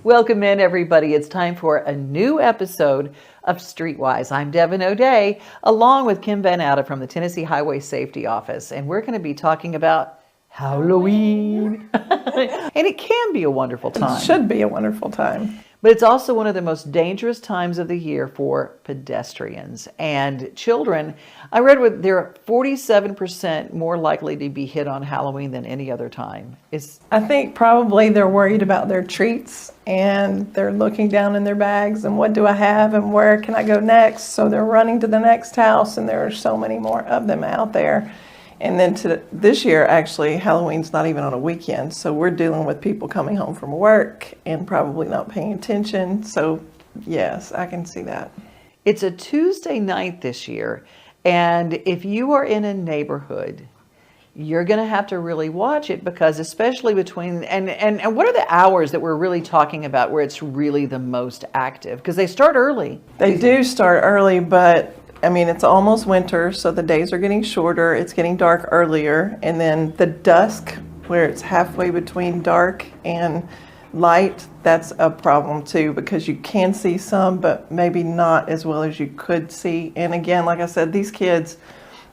Welcome in, everybody. It's time for a new episode of Streetwise. I'm Devin O'Day, along with Kim Van Atta from the Tennessee Highway Safety Office, and we're going to be talking about Halloween. And it can be a wonderful time. It should be a wonderful time. But it's also one of the most dangerous times of the year for pedestrians and children. I read they're 47% more likely to be hit on Halloween than any other time. I think probably they're worried about their treats and they're looking down in their bags and what do I have and where can I go next? So they're running to the next house, and there are so many more of them out there. And then this year, actually, Halloween's not even on a weekend. So we're dealing with people coming home from work and probably not paying attention. So yes, I can see that. It's a Tuesday night this year. And if you are in a neighborhood, you're going to have to really watch it, because especially between, and what are the hours that we're really talking about where it's really the most active? Because they start early. They do start early, but I mean, it's almost winter, so the days are getting shorter. It's getting dark earlier. And then the dusk, where it's halfway between dark and light, that's a problem too, because you can see some, but maybe not as well as you could see. And again, like I said, these kids,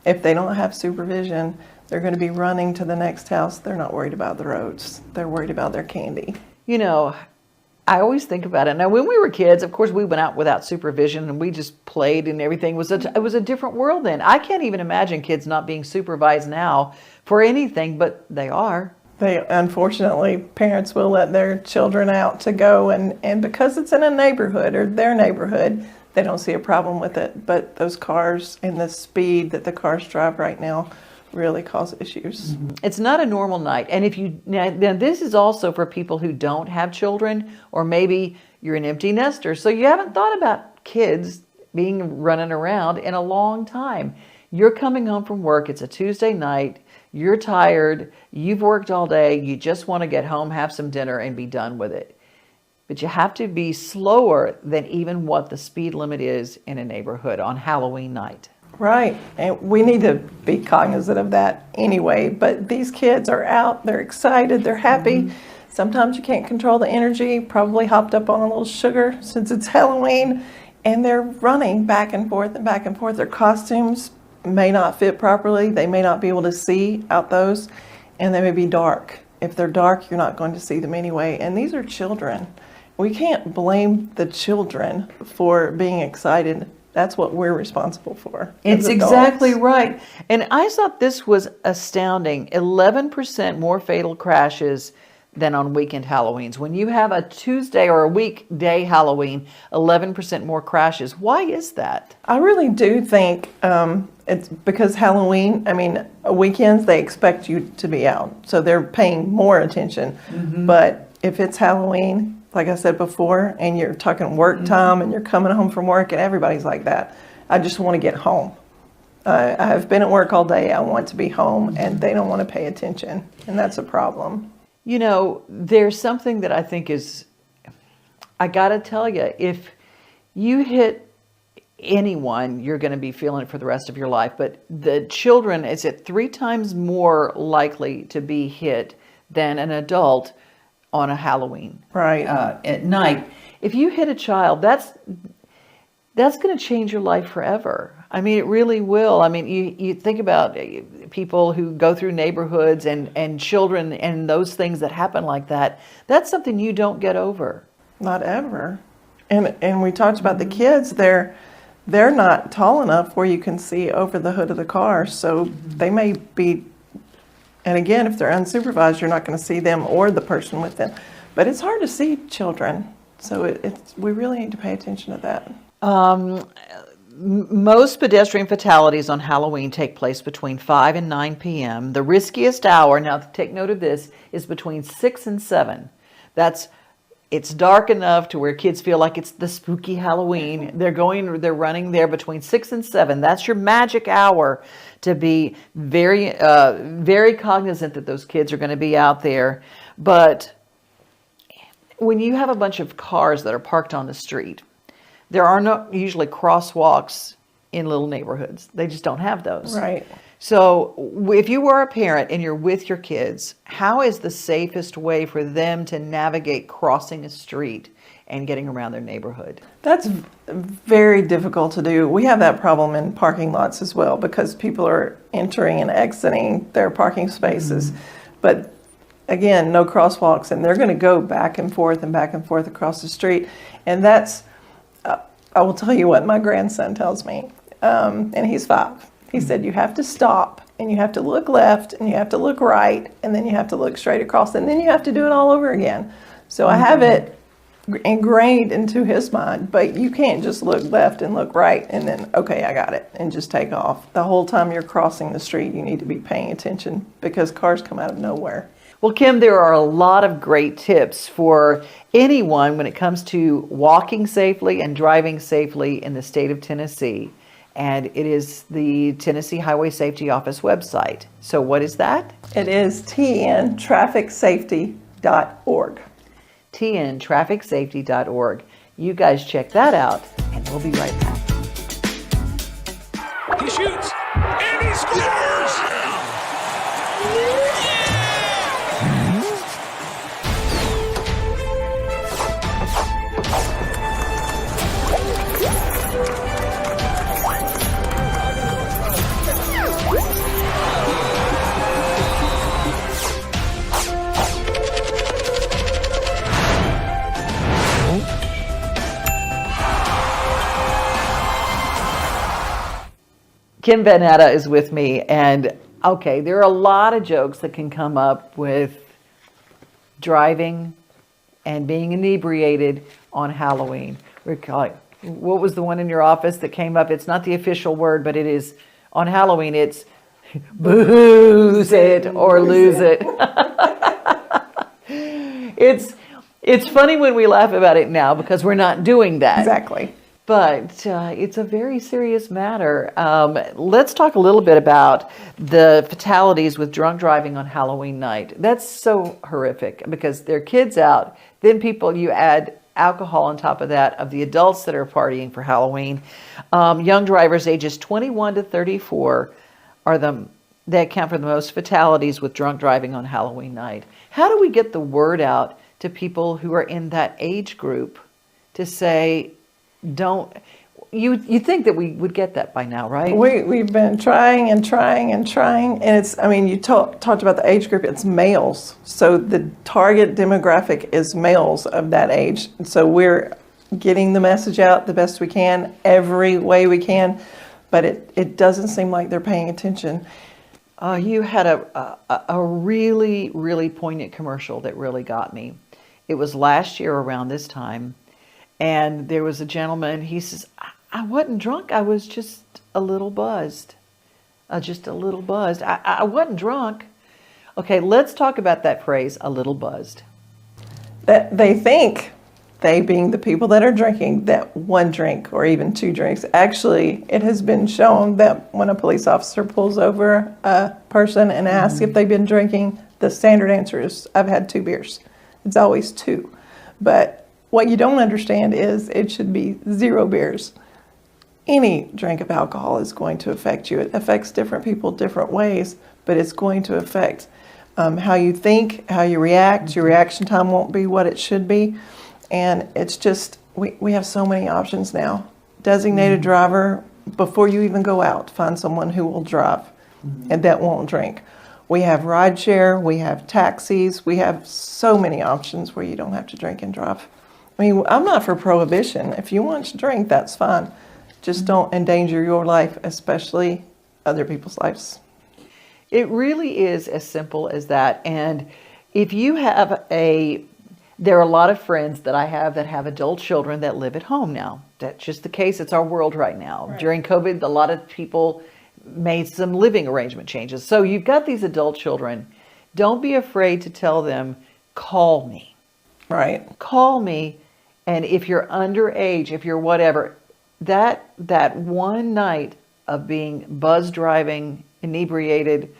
if they don't have supervision, they're going to be running to the next house. They're not worried about the roads. They're worried about their candy. You know, I always think about it. Now, when we were kids, of course, we went out without supervision and we just played, and everything it was a different world then. I can't even imagine kids not being supervised now for anything, but they are. Unfortunately, parents will let their children out to go, and because it's in a neighborhood or their neighborhood, they don't see a problem with it. But those cars and the speed that the cars drive right now really cause issues. Mm-hmm. It's not a normal night. And if you now this is also for people who don't have children, or maybe you're an empty nester, so you haven't thought about kids running around in a long time. You're coming home from work, it's a Tuesday night, you're tired, you've worked all day, you just want to get home, have some dinner, and be done with it. But you have to be slower than even what the speed limit is in a neighborhood on Halloween night. Right, and we need to be cognizant of that anyway, but these kids are out, they're excited, they're happy. Mm-hmm. Sometimes you can't control the energy, probably hopped up on a little sugar since it's Halloween, and they're running back and forth and back and forth. Their costumes may not fit properly, they may not be able to see out those, and they may be dark. If they're dark, you're not going to see them anyway, and these are children. We can't blame the children for being excited. That's what we're responsible for. It's exactly right. And I thought this was astounding. 11% more fatal crashes than on weekend Halloweens. When you have a Tuesday or a weekday Halloween, 11% more crashes. Why is that? I really do think it's because Halloween, weekends, they expect you to be out. So they're paying more attention. Mm-hmm. But if it's Halloween, like I said before, and you're talking work time and you're coming home from work, and everybody's like that. I just want to get home. I've been at work all day. I want to be home, and they don't want to pay attention. And that's a problem. You know, there's something that I think is, I got to tell you, if you hit anyone, you're going to be feeling it for the rest of your life. But the children, is it 3 times more likely to be hit than an adult on a Halloween at night. If you hit a child, that's going to change your life forever. I mean, it really will. I mean, you think about people who go through neighborhoods and children and those things that happen like that. That's something you don't get over. Not ever. And we talked about the kids. They're not tall enough where you can see over the hood of the car, so they may be. And again, if they're unsupervised, you're not going to see them or the person with them. But it's hard to see children. So we really need to pay attention to that. Most pedestrian fatalities on Halloween take place between 5 and 9 p.m. The riskiest hour, now take note of this, is between 6 and 7. It's dark enough to where kids feel like it's the spooky Halloween. They're running there between 6 and 7. That's your magic hour to be very, very cognizant that those kids are going to be out there. But when you have a bunch of cars that are parked on the street, there are not usually crosswalks in little neighborhoods. They just don't have those. Right. So if you are a parent and you're with your kids, how is the safest way for them to navigate crossing a street and getting around their neighborhood? That's very difficult to do. We have that problem in parking lots as well because people are entering and exiting their parking spaces. But again, no crosswalks, and they're going to go back and forth across the street. And that's, I will tell you what my grandson tells me, and he's 5. He said, you have to stop, and you have to look left, and you have to look right, and then you have to look straight across, and then you have to do it all over again. So I have it ingrained into his mind, but you can't just look left and look right and then, okay, I got it, and just take off. The whole time you're crossing the street, you need to be paying attention because cars come out of nowhere. Well, Kim, there are a lot of great tips for anyone when it comes to walking safely and driving safely in the state of Tennessee. And it is the Tennessee Highway Safety Office website. So what is that? It is tntrafficsafety.org. tntrafficsafety.org. You guys check that out, and we'll be right back. He shoots, and he scores! Kim Van Atta is with me, and okay, there are a lot of jokes that can come up with driving and being inebriated on Halloween. We're calling, what was the one in your office that came up? It's not the official word, but it is on Halloween. It's booze it or lose it. It's funny when we laugh about it now because we're not doing that. Exactly. But it's a very serious matter. Let's talk a little bit about the fatalities with drunk driving on Halloween night. That's so horrific because there are kids out. Then you add alcohol on top of that, of the adults that are partying for Halloween. Young drivers ages 21 to 34 they account for the most fatalities with drunk driving on Halloween night. How do we get the word out to people who are in that age group to say, you think that we would get that by now, right? We've been trying, and it's, I mean, you talked about the age group, it's males. So the target demographic is males of that age. So we're getting the message out the best we can, every way we can, but it doesn't seem like they're paying attention. You had a really, really poignant commercial that really got me. It was last year around this time. And there was a gentleman, he says, I wasn't drunk, I was just a little buzzed. I wasn't drunk. Okay, let's talk about that phrase, a little buzzed. That they think, they being the people that are drinking, that 1 drink or even 2 drinks. Actually, it has been shown that when a police officer pulls over a person and asks if they've been drinking, the standard answer is, I've had 2 beers. It's always 2. But what you don't understand is it should be 0 beers. Any drink of alcohol is going to affect you. It affects different people different ways, but it's going to affect how you think, how you react. Your reaction time won't be what it should be. And it's just, we have so many options now. Designated driver, before you even go out, find someone who will drive and that won't drink. We have rideshare, we have taxis, we have so many options where you don't have to drink and drive. I mean, I'm not for prohibition. If you want to drink, that's fine. Just don't endanger your life, especially other people's lives. It really is as simple as that. And if you have there are a lot of friends that I have that have adult children that live at home now. That's just the case. It's our world right now. Right. During COVID, a lot of people made some living arrangement changes. So you've got these adult children. Don't be afraid to tell them, call me. Right. Call me. And if you're underage, if you're whatever, that one night of being buzz driving, inebriated,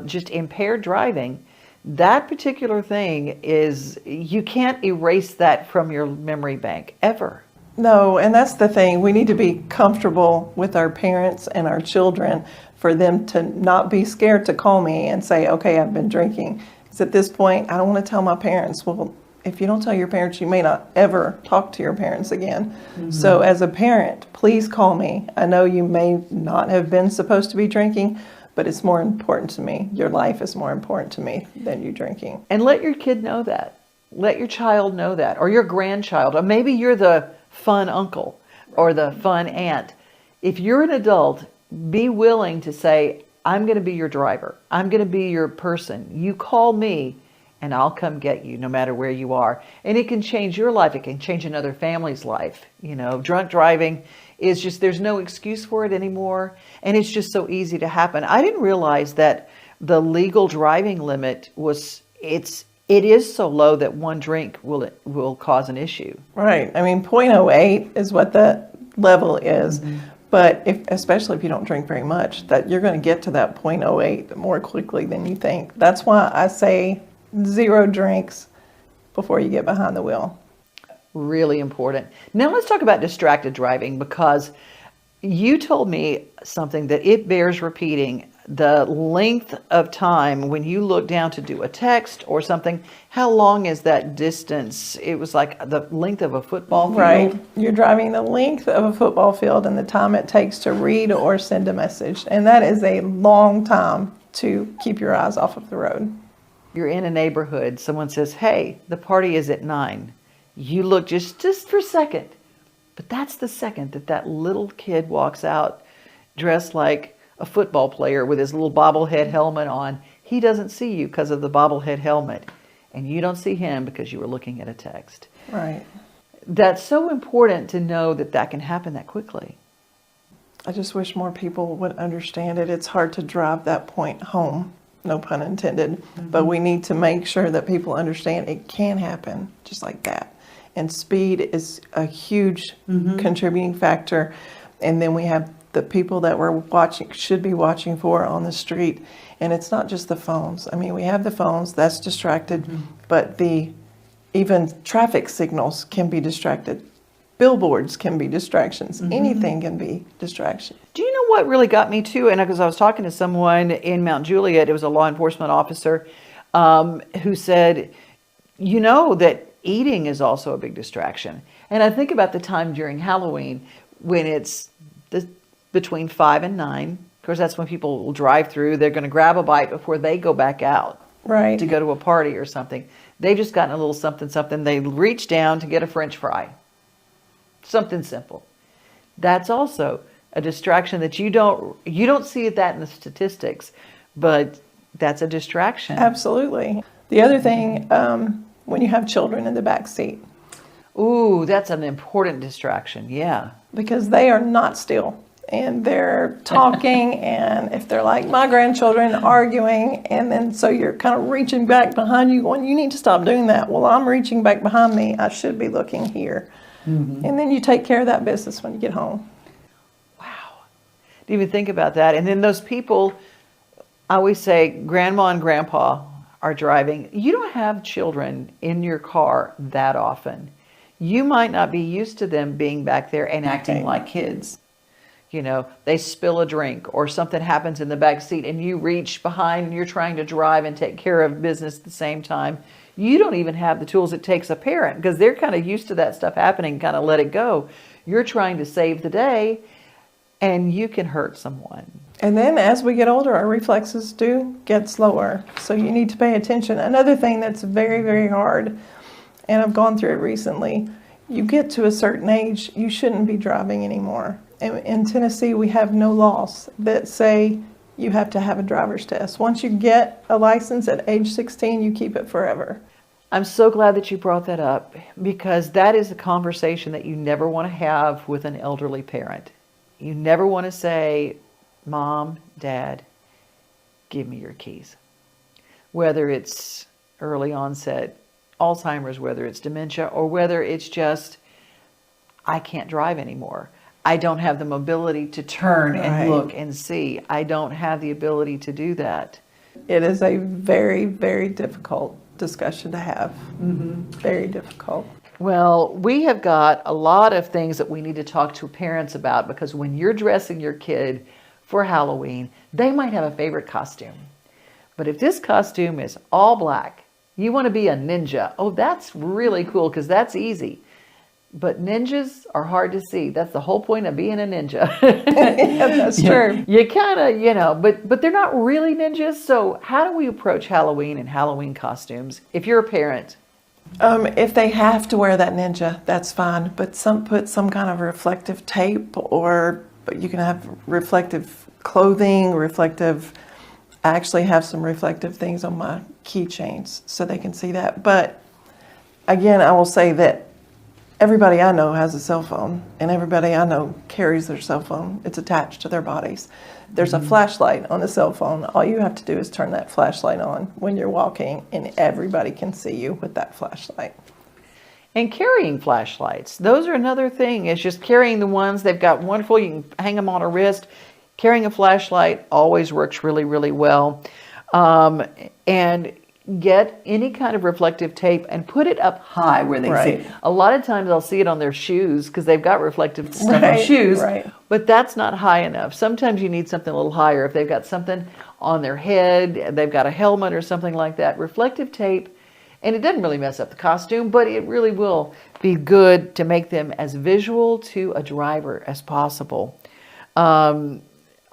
just impaired driving, that particular thing is, you can't erase that from your memory bank, ever. No, and that's the thing. We need to be comfortable with our parents and our children for them to not be scared to call me and say, okay, I've been drinking. Because at this point, I don't want to tell my parents. Well, if you don't tell your parents, you may not ever talk to your parents again. So as a parent, please call me. I know you may not have been supposed to be drinking, but it's more important to me. Your life is more important to me than you drinking. And let your kid know that. Let your child know that, or your grandchild, or maybe you're the fun uncle or the fun aunt. If you're an adult, be willing to say, I'm going to be your driver. I'm going to be your person. You call me and I'll come get you no matter where you are. And it can change your life. It can change another family's life. You know, drunk driving is just, there's no excuse for it anymore. And it's just so easy to happen. I didn't realize that the legal driving limit it is so low that one drink will cause an issue. Right. I mean, 0.08 is what that level is. But especially if you don't drink very much, that you're going to get to that 0.08 more quickly than you think. That's why I say 0 drinks before you get behind the wheel. Really important. Now let's talk about distracted driving, because you told me something that it bears repeating. The length of time when you look down to do a text or something, how long is that distance? It was like the length of a football field. Right. You're driving the length of a football field and the time it takes to read or send a message. And that is a long time to keep your eyes off of the road. You're in a neighborhood. Someone says, hey, the party is at 9. You look just for a second. But that's the second that little kid walks out dressed like a football player with his little bobblehead helmet on. He doesn't see you because of the bobblehead helmet. And you don't see him because you were looking at a text. Right. That's so important to know that can happen that quickly. I just wish more people would understand it. It's hard to drive that point home, no pun intended. But we need to make sure that people understand it can happen just like that. And speed is a huge contributing factor. And then we have the people that we're should be watching for on the street. And it's not just the phones. I mean, we have the phones, that's distracted, but even traffic signals can be distracted. Billboards can be distractions. Anything can be distraction. Do you know what really got me too? And because I was talking to someone in Mount Juliet, it was a law enforcement officer who said, you know that eating is also a big distraction. And I think about the time during Halloween when it's between 5 and 9. Of course, that's when people will drive through. They're going to grab a bite before they go back out to go to a party or something. They've just gotten a little something. They reach down to get a French fry. Something simple. That's also a distraction that you don't see that in the statistics, but that's a distraction. Absolutely. The other thing, when you have children in the back seat. Ooh, that's an important distraction. Yeah. Because they are not still. And they're talking, and if they're like my grandchildren, arguing, and then so you're kind of reaching back behind you going, you need to stop doing that. Well, I'm reaching back behind me. I should be looking here. And then you take care of that business when you get home. Wow. Didn't even think about that. And then those people, I always say, grandma and grandpa are driving. You don't have children in your car that often. You might not be used to them being back there and acting like kids. You know, they spill a drink or something happens in the back seat and you reach behind and you're trying to drive and take care of business at the same time. You don't even have the tools it takes a parent because they're kind of used to that stuff happening, kind of let it go. You're trying to save the day and you can hurt someone. And then as we get older, our reflexes do get slower. So you need to pay attention. Another thing that's very, very hard, and I've gone through it recently, you get to a certain age, you shouldn't be driving anymore. In Tennessee, we have no laws that say you have to have a driver's test. Once you get a license at age 16, you keep it forever. I'm so glad that you brought that up because that is a conversation that you never want to have with an elderly parent. You never want to say, Mom, Dad, give me your keys. Whether it's early onset Alzheimer's, whether it's dementia, or whether it's just, I can't drive anymore. I don't have the mobility to turn and look and see. I don't have the ability to do that. It is a very, very difficult discussion to have. Very difficult. Well, we have got a lot of things that we need to talk to parents about because when you're dressing your kid for Halloween, they might have a favorite costume. But if this costume is all black, you want to be a ninja. Oh, that's really cool because that's easy. But ninjas are hard to see. That's the whole point of being a ninja. Yeah, that's true. You kind of, but they're not really ninjas. So how do we approach Halloween and Halloween costumes? If you're a parent. If they have to wear that ninja, that's fine. But put some kind of reflective tape, or you can have reflective clothing, I actually have some reflective things on my keychains so they can see that. But again, I will say that everybody I know has a cell phone, and everybody I know carries their cell phone. It's attached to their bodies. There's a flashlight on the cell phone. All you have to do is turn that flashlight on when you're walking, and everybody can see you with that flashlight. And carrying flashlights. Those are another thing. It's just carrying the ones. They've got wonderful, you can hang them on a wrist. Carrying a flashlight always works really, really well. And get any kind of reflective tape and put it up high where they see it. A lot of times I'll see it on their shoes because they've got reflective stuff on shoes, but that's not high enough. Sometimes you need something a little higher. If they've got something on their head, they've got a helmet or something like that, reflective tape, and it doesn't really mess up the costume, but it really will be good to make them as visual to a driver as possible.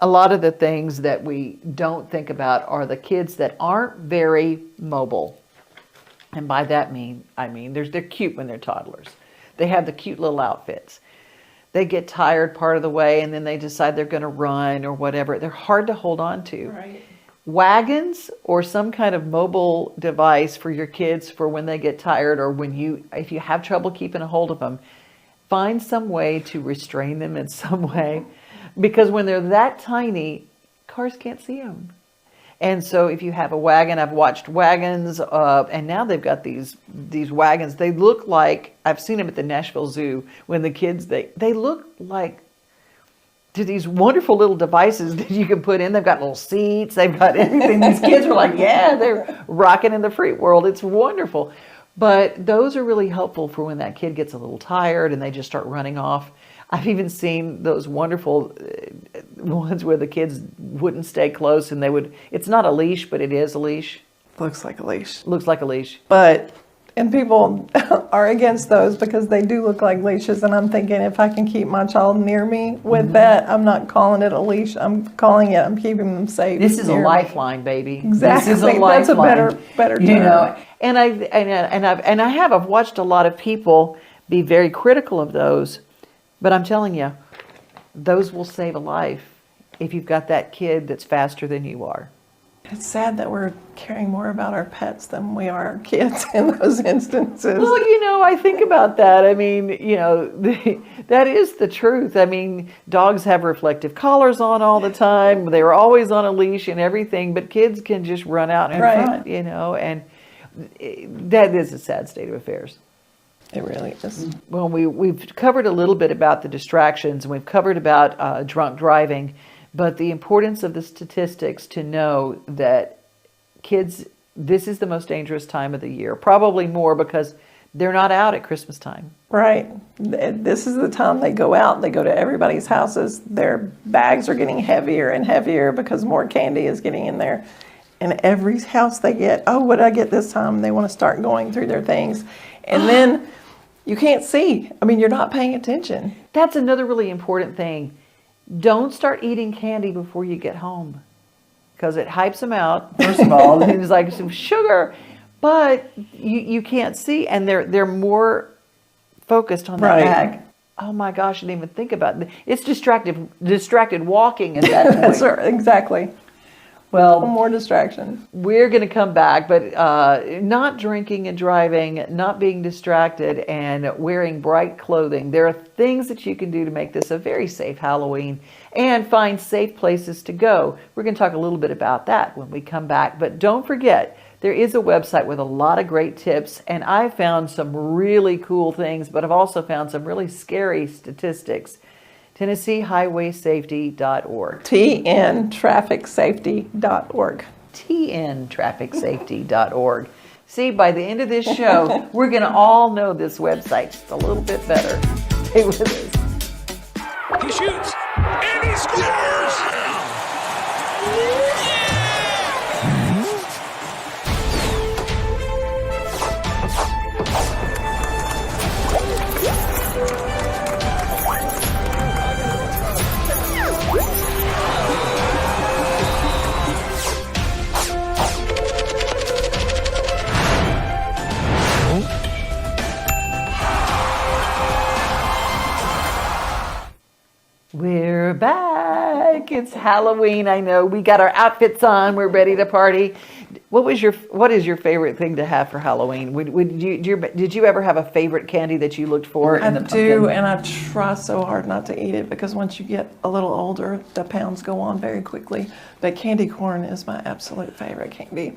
A lot of the things that we don't think about are the kids that aren't very mobile. And by that I mean they're cute when they're toddlers. They have the cute little outfits. They get tired part of the way and then they decide they're going to run or whatever. They're hard to hold on to. Right. Wagons or some kind of mobile device for your kids for when they get tired, or if you have trouble keeping a hold of them, find some way to restrain them in some way. Because when they're that tiny, cars can't see them. And so if you have a wagon, I've watched wagons, and now they've got these wagons. They look like, I've seen them at the Nashville Zoo, when the kids, they look like these wonderful little devices that you can put in. They've got little seats, they've got everything. These kids are like, yeah, they're rocking in the free world. It's wonderful. But those are really helpful for when that kid gets a little tired and they just start running off. I've even seen those wonderful ones where the kids wouldn't stay close and it's not a leash, but it is a leash. Looks like a leash. Looks like a leash. And people are against those because they do look like leashes. And I'm thinking, if I can keep my child near me with that, I'm not calling it a leash. I'm keeping them safe. This is a lifeline, baby. Exactly. This is a lifeline. That's a better term. You know, and I've watched a lot of people be very critical of those. But I'm telling you, those will save a life if you've got that kid that's faster than you are. It's sad that we're caring more about our pets than we are our kids in those instances. Well, I think about that. I mean, that is the truth. I mean, dogs have reflective collars on all the time. They're always on a leash and everything, but kids can just run out in front, and that is a sad state of affairs. It really is. Well, we've covered a little bit about the distractions, and we've covered about drunk driving, but the importance of the statistics to know that kids, this is the most dangerous time of the year, probably more because they're not out at Christmas time. Right. This is the time they go out. They go to everybody's houses. Their bags are getting heavier and heavier because more candy is getting in there. And every house they get, oh, what did I get this time? They want to start going through their things. And then you can't see. I mean, you're not paying attention. That's another really important thing. Don't start eating candy before you get home, because it hypes them out, first of all. It's like some sugar, but you can't see, and they're more focused on that bag. Oh my gosh, I didn't even think about it. It's distracted walking at that point. That's right, exactly. Well, more distraction. We're going to come back, but not drinking and driving, not being distracted, and wearing bright clothing. There are things that you can do to make this a very safe Halloween and find safe places to go. We're going to talk a little bit about that when we come back. But don't forget, there is a website with a lot of great tips, and I've found some really cool things, but I've also found some really scary statistics. TennesseeHighwaySafety.org. TNTrafficSafety.org. TNTrafficSafety.org. See, by the end of this show, we're going to all know this website just a little bit better. Stay with us. He shoots, and he scores! We're back. It's Halloween. I know we got our outfits on. We're ready to party. What is your favorite thing to have for Halloween? Did you ever have a favorite candy that you looked for in the I pumpkin? do, and I try so hard not to eat it because once you get a little older, the pounds go on very quickly. But candy corn is my absolute favorite candy.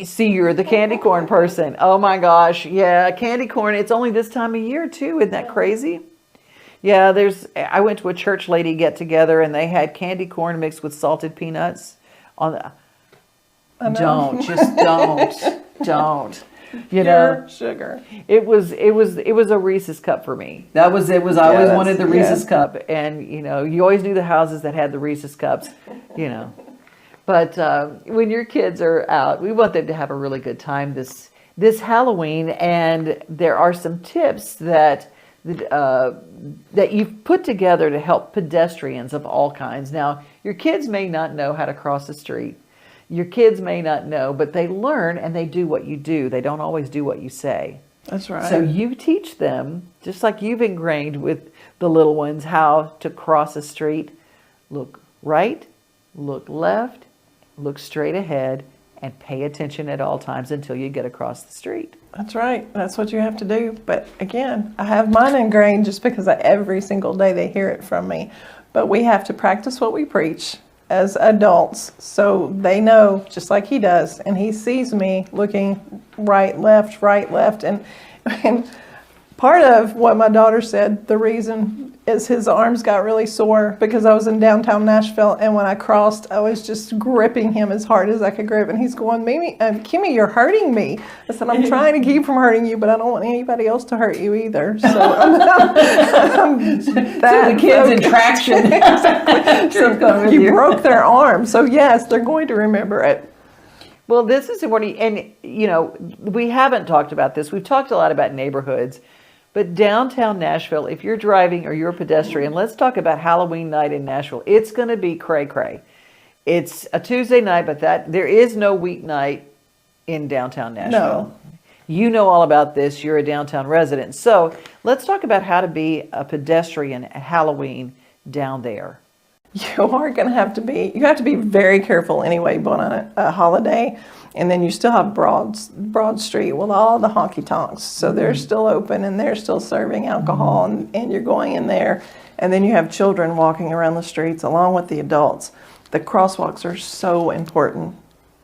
See, you're the candy corn person. Oh my gosh. Yeah, candy corn. It's only this time of year too. Isn't that crazy? Yeah, I went to a church lady get together and they had candy corn mixed with salted peanuts on the, don't. You know, Pure sugar. it was a Reese's cup for me. That was it. I always wanted the Reese's cup, and you always knew the houses that had the Reese's cups, But when your kids are out, we want them to have a really good time this Halloween, and there are some tips that you've put together to help pedestrians of all kinds. Now, your kids may not know how to cross the street. Your kids may not know, but they learn and they do what you do. They don't always do what you say. That's right. So you teach them, just like you've ingrained with the little ones, how to cross a street. Look right, look left, look straight ahead, and pay attention at all times until you get across the street. That's right. That's what you have to do. But again, I have mine ingrained just because every single day they hear it from me. But we have to practice what we preach as adults so they know, just like he does. And he sees me looking right, left. And part of what my daughter said, the reason is his arms got really sore because I was in downtown Nashville, and when I crossed, I was just gripping him as hard as I could grip, and he's going, Kimmy, you're hurting me. I said, I'm trying to keep from hurting you, but I don't want anybody else to hurt you either. So, So the kids in traction. Exactly. So you broke their arm. So yes, they're going to remember it. Well, this is important, and we haven't talked about this. We've talked a lot about neighborhoods, but downtown Nashville, if you're driving or you're a pedestrian, let's talk about Halloween night in Nashville. It's going to be cray-cray. It's a Tuesday night, but there is no weeknight in downtown Nashville. No. You know all about this. You're a downtown resident. So let's talk about how to be a pedestrian at Halloween down there. You have to be very careful anyway, but on a holiday. And then you still have Broad Street with all the honky tonks. So they're still open and they're still serving alcohol, and you're going in there. And then you have children walking around the streets along with the adults. The crosswalks are so important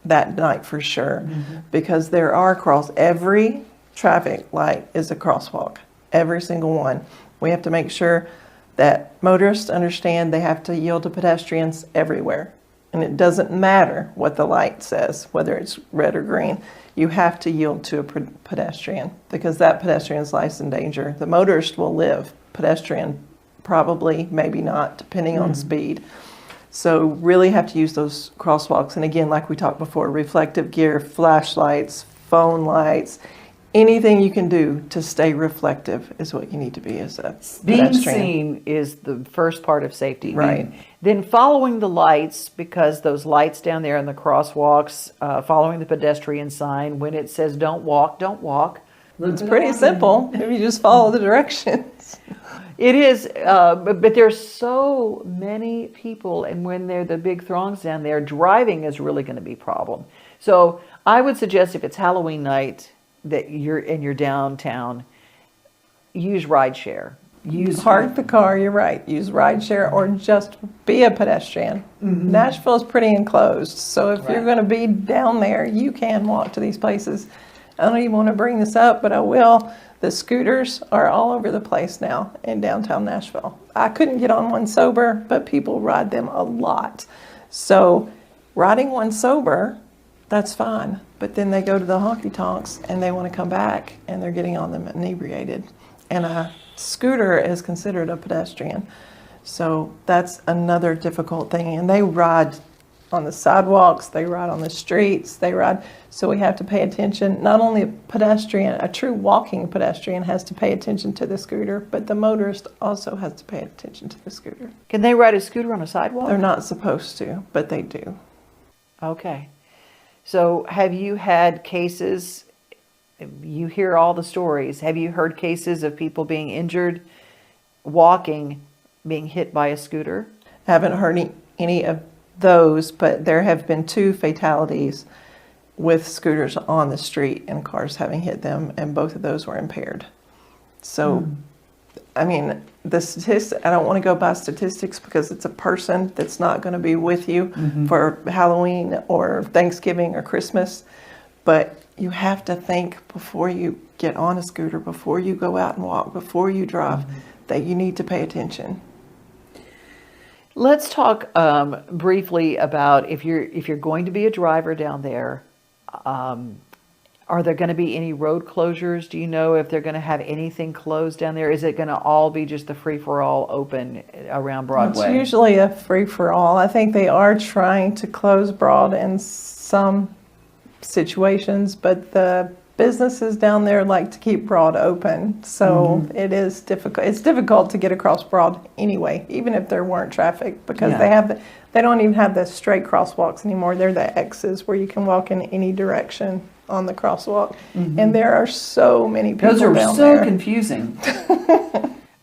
that night for sure, because there are every traffic light is a crosswalk, every single one. We have to make sure that motorists understand they have to yield to pedestrians everywhere. And it doesn't matter what the light says, whether it's red or green. You have to yield to a pedestrian because that pedestrian's life's in danger. The motorist will live. Pedestrian, probably, maybe not, depending on speed. So really have to use those crosswalks. And again, like we talked before, reflective gear, flashlights, phone lights, anything you can do to stay reflective is what you need to be as a Being pedestrian. seen is the first part of safety. Right. Then following the lights, because those lights down there in the crosswalks, following the pedestrian sign, when it says don't walk, don't walk. It's pretty simple if you just follow the directions. It is, but there's so many people, and when they're the big throngs down there, driving is really going to be a problem. So I would suggest if it's Halloween night that you're in your downtown, use rideshare. Park the car, you're right. Use rideshare or just be a pedestrian. Nashville is pretty enclosed, so if you're going to be down there, you can walk to these places. I don't even want to bring this up, but I will. The scooters are all over the place now in downtown Nashville. I couldn't get on one sober, but people ride them a lot. So riding one sober, that's fine. But then they go to the honky tonks and they want to come back and they're getting on them inebriated. And a scooter is considered a pedestrian. So that's another difficult thing. And they ride on the sidewalks, they ride on the streets, so we have to pay attention. Not only a pedestrian, a true walking pedestrian has to pay attention to the scooter, but the motorist also has to pay attention to the scooter. Can they ride a scooter on a sidewalk? They're not supposed to, but they do. Okay. So have you had cases, you hear all the stories, have you heard cases of people being injured walking, being hit by a scooter? Haven't heard any of those, but there have been 2 fatalities with scooters on the street and cars having hit them, and both of those were impaired. So, I mean, the statistics, I don't want to go by statistics because it's a person that's not going to be with you for Halloween or Thanksgiving or Christmas, but you have to think before you get on a scooter, before you go out and walk, before you drive, that you need to pay attention. Let's talk briefly about if you're going to be a driver down there. Are there going to be any road closures? Do you know if they're going to have anything closed down there? Is it going to all be just the free-for-all open around Broadway? It's usually a free-for-all. I think they are trying to close Broad in some situations, but the businesses down there like to keep Broad open. So it is difficult. It's difficult to get across Broad anyway, even if there weren't traffic, because they don't even have the straight crosswalks anymore. They're the X's where you can walk in any direction on the crosswalk. And there are so many people down there. Those are so confusing.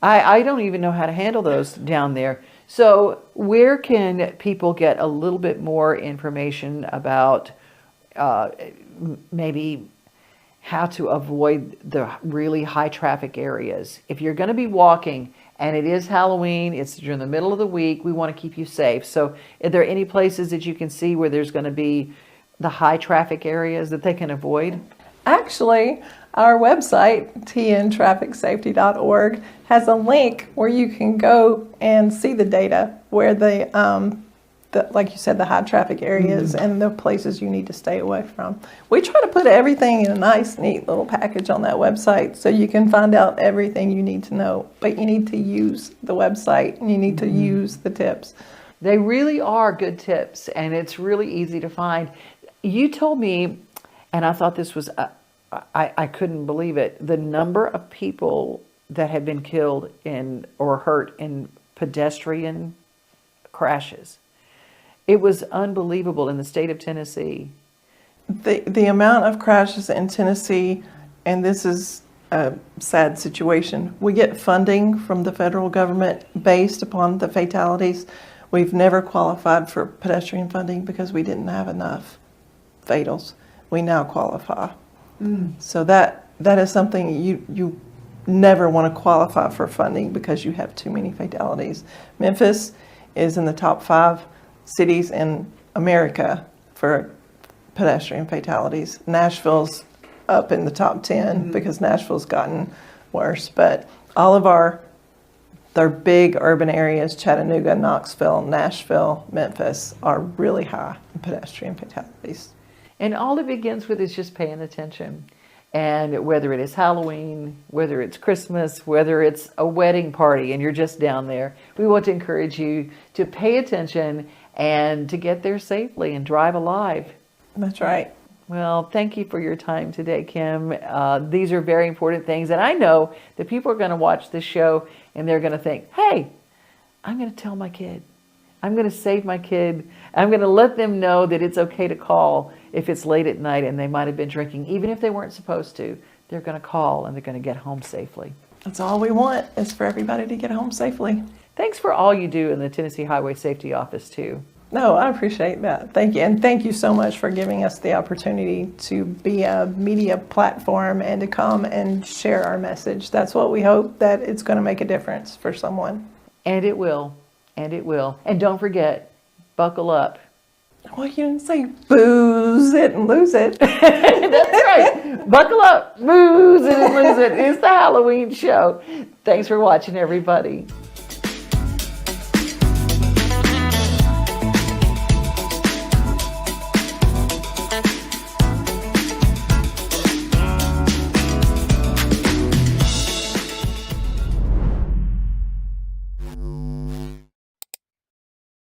I don't even know how to handle those down there. So where can people get a little bit more information about maybe how to avoid the really high traffic areas? If you're going to be walking and it is Halloween, it's during the middle of the week, we want to keep you safe. So are there any places that you can see where there's going to be the high traffic areas that they can avoid? Actually, our website, tntrafficsafety.org, has a link where you can go and see the data where like you said, the high traffic areas and the places you need to stay away from. We try to put everything in a nice, neat little package on that website so you can find out everything you need to know. But you need to use the website and you need to use the tips. They really are good tips, and it's really easy to find. You told me, and I thought this was, I couldn't believe it, the number of people that have been killed in or hurt in pedestrian crashes. It was unbelievable in the state of Tennessee. The amount of crashes in Tennessee, and this is a sad situation, we get funding from the federal government based upon the fatalities. We've never qualified for pedestrian funding because we didn't have enough fatals. We now qualify. So that is something you never want to qualify for funding because you have too many fatalities. Memphis is in the top 5 cities in America for pedestrian fatalities. Nashville's up in the top 10 because Nashville's gotten worse. But all of their big urban areas, Chattanooga, Knoxville, Nashville, Memphis, are really high in pedestrian fatalities. And all it begins with is just paying attention. And whether it is Halloween, whether it's Christmas, whether it's a wedding party and you're just down there, we want to encourage you to pay attention and to get there safely and drive alive. That's right. Well, thank you for your time today, Kim. These are very important things. And I know that people are going to watch this show and they're going to think, hey, I'm going to tell my kid. I'm going to save my kid. I'm going to let them know that it's okay to call if it's late at night and they might have been drinking. Even if they weren't supposed to, they're going to call and they're going to get home safely. That's all we want is for everybody to get home safely. Thanks for all you do in the Tennessee Highway Safety Office, too. No, I appreciate that. Thank you. And thank you so much for giving us the opportunity to be a media platform and to come and share our message. That's what we hope, that it's going to make a difference for someone. And it will. And it will. And don't forget, buckle up. Well, you didn't say booze it and lose it. That's right. Buckle up, booze it and lose it. It's the Halloween show. Thanks for watching, everybody.